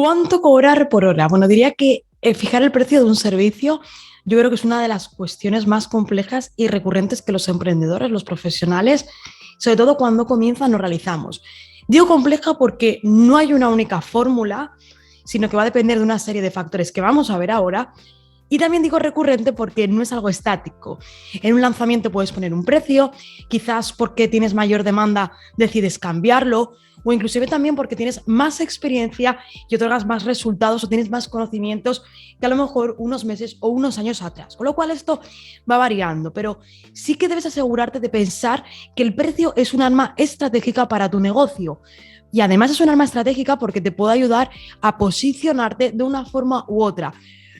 ¿Cuánto cobrar por hora? Bueno, diría que fijar el precio de un servicio yo creo que es una de las cuestiones más complejas y recurrentes que los emprendedores, los profesionales, sobre todo cuando comienzan, nos realizamos. Digo compleja porque no hay una única fórmula, sino que va a depender de una serie de factores que vamos a ver ahora. Y también digo recurrente porque no es algo estático. En un lanzamiento puedes poner un precio, quizás porque tienes mayor demanda decides cambiarlo, o inclusive también porque tienes más experiencia y otorgas más resultados o tienes más conocimientos que a lo mejor unos meses o unos años atrás. Con lo cual esto va variando, pero sí que debes asegurarte de pensar que el precio es un arma estratégica para tu negocio. Y además es un arma estratégica porque te puede ayudar a posicionarte de una forma u otra.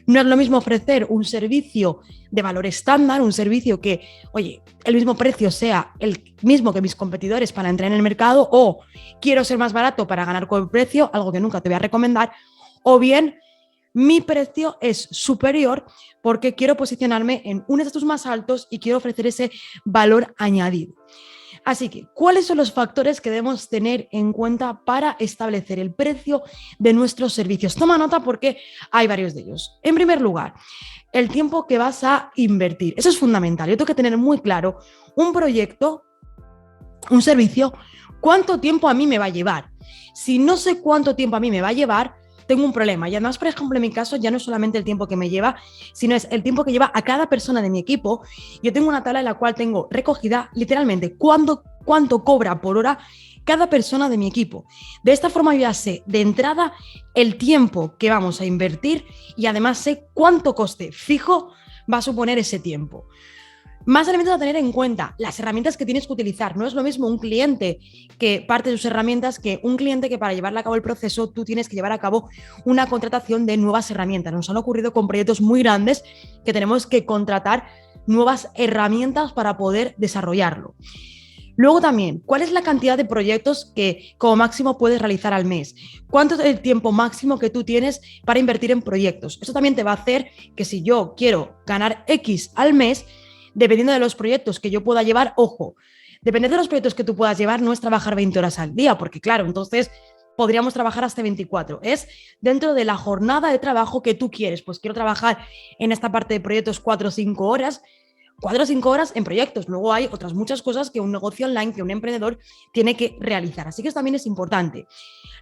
No es lo mismo ofrecer un servicio de valor estándar, un servicio que, oye, el mismo precio sea el mismo que mis competidores para entrar en el mercado, o quiero ser más barato para ganar con el precio, algo que nunca te voy a recomendar, o bien mi precio es superior porque quiero posicionarme en un estatus más altos y quiero ofrecer ese valor añadido. Así que, ¿cuáles son los factores que debemos tener en cuenta para establecer el precio de nuestros servicios? Toma nota porque hay varios de ellos. En primer lugar, el tiempo que vas a invertir. Eso es fundamental. Yo tengo que tener muy claro un proyecto, un servicio, cuánto tiempo a mí me va a llevar. Si no sé cuánto tiempo a mí me va a llevar, tengo un problema. Y además, por ejemplo, en mi caso ya no es solamente el tiempo que me lleva, sino es el tiempo que lleva a cada persona de mi equipo. Yo tengo una tabla en la cual tengo recogida literalmente cuánto cobra por hora cada persona de mi equipo. De esta forma yo ya sé de entrada el tiempo que vamos a invertir y además sé cuánto coste fijo va a suponer ese tiempo. Más elementos a tener en cuenta, las herramientas que tienes que utilizar. No es lo mismo un cliente que parte de sus herramientas que un cliente que para llevarle a cabo el proceso tú tienes que llevar a cabo una contratación de nuevas herramientas. Nos han ocurrido con proyectos muy grandes que tenemos que contratar nuevas herramientas para poder desarrollarlo. Luego también, ¿cuál es la cantidad de proyectos que como máximo puedes realizar al mes? ¿Cuánto es el tiempo máximo que tú tienes para invertir en proyectos? Eso también te va a hacer que si yo quiero ganar X al mes, dependiendo de los proyectos que yo pueda llevar, ojo, depender de los proyectos que tú puedas llevar no es trabajar 20 horas al día, porque claro, entonces podríamos trabajar hasta 24. Es dentro de la jornada de trabajo que tú quieres. Pues quiero trabajar en esta parte de proyectos 4 o 5 horas, 4 o 5 horas en proyectos. Luego hay otras muchas cosas que un negocio online, que un emprendedor tiene que realizar. Así que eso también es importante.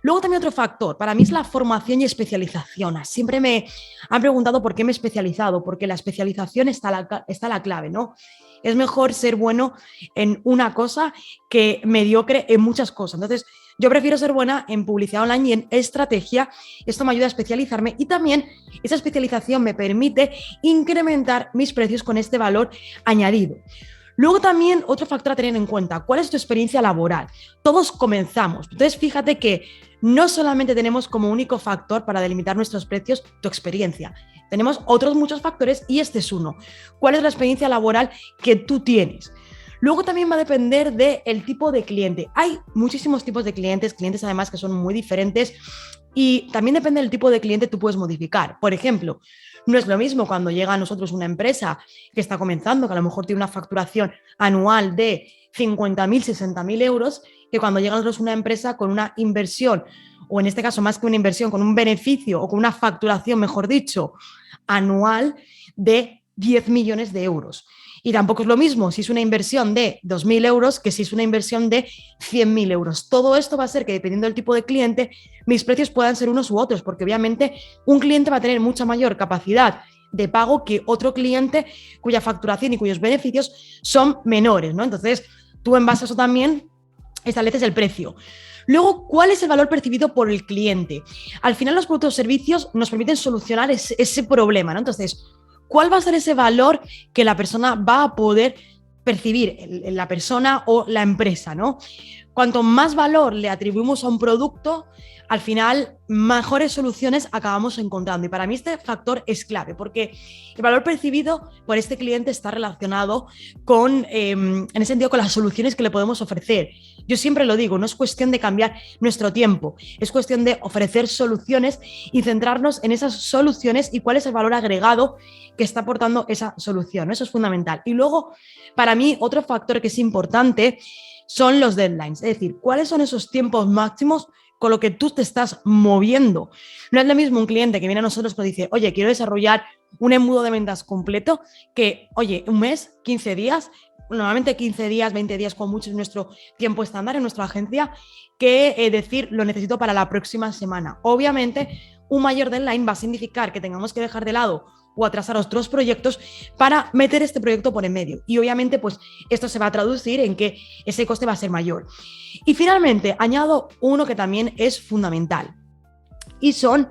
Luego también otro factor, para mí es la formación y especialización. Siempre me han preguntado por qué me he especializado, porque la especialización está la clave, ¿no? Es mejor ser bueno en una cosa que mediocre en muchas cosas. Entonces, yo prefiero ser buena en publicidad online y en estrategia. Esto me ayuda a especializarme y también esa especialización me permite incrementar mis precios con este valor añadido. Luego también otro factor a tener en cuenta, ¿cuál es tu experiencia laboral? Todos comenzamos. Entonces, fíjate que no solamente tenemos como único factor para delimitar nuestros precios tu experiencia. Tenemos otros muchos factores y este es uno. ¿Cuál es la experiencia laboral que tú tienes? Luego también va a depender del tipo de cliente. Hay muchísimos tipos de clientes además que son muy diferentes y también depende del tipo de cliente tú puedes modificar. Por ejemplo, no es lo mismo cuando llega a nosotros una empresa que está comenzando, que a lo mejor tiene una facturación anual de 50.000, 60.000 euros, que cuando llega a nosotros una empresa con una inversión, o en este caso más que una inversión, con un beneficio o con una facturación, mejor dicho, anual de 10 millones de euros. Y tampoco es lo mismo si es una inversión de 2.000 euros que si es una inversión de 100.000 euros. Todo esto va a hacer que, dependiendo del tipo de cliente, mis precios puedan ser unos u otros, porque obviamente un cliente va a tener mucha mayor capacidad de pago que otro cliente cuya facturación y cuyos beneficios son menores, ¿no? Entonces, tú en base a eso también estableces el precio. Luego, ¿cuál es el valor percibido por el cliente? Al final, los productos o servicios nos permiten solucionar ese problema, ¿no? Entonces, ¿cuál va a ser ese valor que la persona va a poder percibir, la persona o la empresa, ¿no? Cuanto más valor le atribuimos a un producto, al final mejores soluciones acabamos encontrando. Y para mí este factor es clave, porque el valor percibido por este cliente está relacionado con, en ese sentido, con las soluciones que le podemos ofrecer. Yo siempre lo digo, no es cuestión de cambiar nuestro tiempo, es cuestión de ofrecer soluciones y centrarnos en esas soluciones y cuál es el valor agregado que está aportando esa solución. Eso es fundamental. Y luego, para mí, otro factor que es importante son los deadlines, es decir, cuáles son esos tiempos máximos con lo que tú te estás moviendo. No es lo mismo un cliente que viene a nosotros que nos dice, oye, quiero desarrollar un embudo de ventas completo, que, oye, un mes, 15 días, normalmente 15 días, 20 días con mucho es nuestro tiempo estándar en nuestra agencia, que decir lo necesito para la próxima semana. Obviamente, un mayor deadline va a significar que tengamos que dejar de lado o atrasar otros proyectos para meter este proyecto por en medio. Y obviamente, pues esto se va a traducir en que ese coste va a ser mayor. Y finalmente, añado uno que también es fundamental y son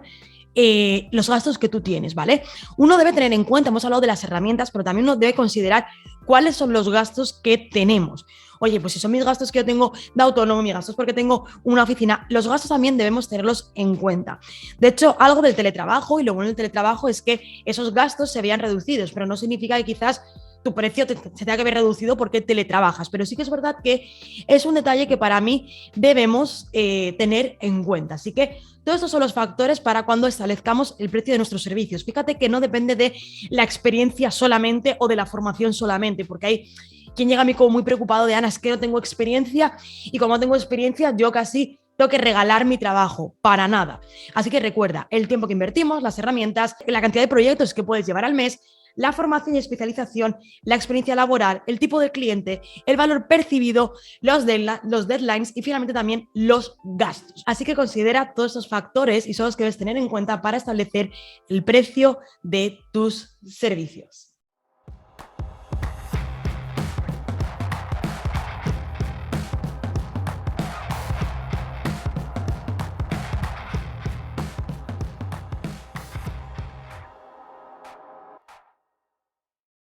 los gastos que tú tienes, ¿vale? Uno debe tener en cuenta, hemos hablado de las herramientas, pero también uno debe considerar cuáles son los gastos que tenemos. Oye, pues si son mis gastos que yo tengo de autónomo, mis gastos porque tengo una oficina, los gastos también debemos tenerlos en cuenta. De hecho, algo del teletrabajo, y lo bueno del teletrabajo es que esos gastos se vean reducidos, pero no significa que quizás tu precio se tenga que ver reducido porque teletrabajas, pero sí que es verdad que es un detalle que para mí debemos tener en cuenta. Así que todos estos son los factores para cuando establezcamos el precio de nuestros servicios. Fíjate que no depende de la experiencia solamente o de la formación solamente, porque hay quien llega a mí como muy preocupado de, Ana, es que no tengo experiencia y como no tengo experiencia yo casi tengo que regalar mi trabajo, para nada. Así que recuerda el tiempo que invertimos, las herramientas, la cantidad de proyectos que puedes llevar al mes, la formación y especialización, la experiencia laboral, el tipo de cliente, el valor percibido, los deadlines y finalmente también los gastos. Así que considera todos esos factores y son los que debes tener en cuenta para establecer el precio de tus servicios.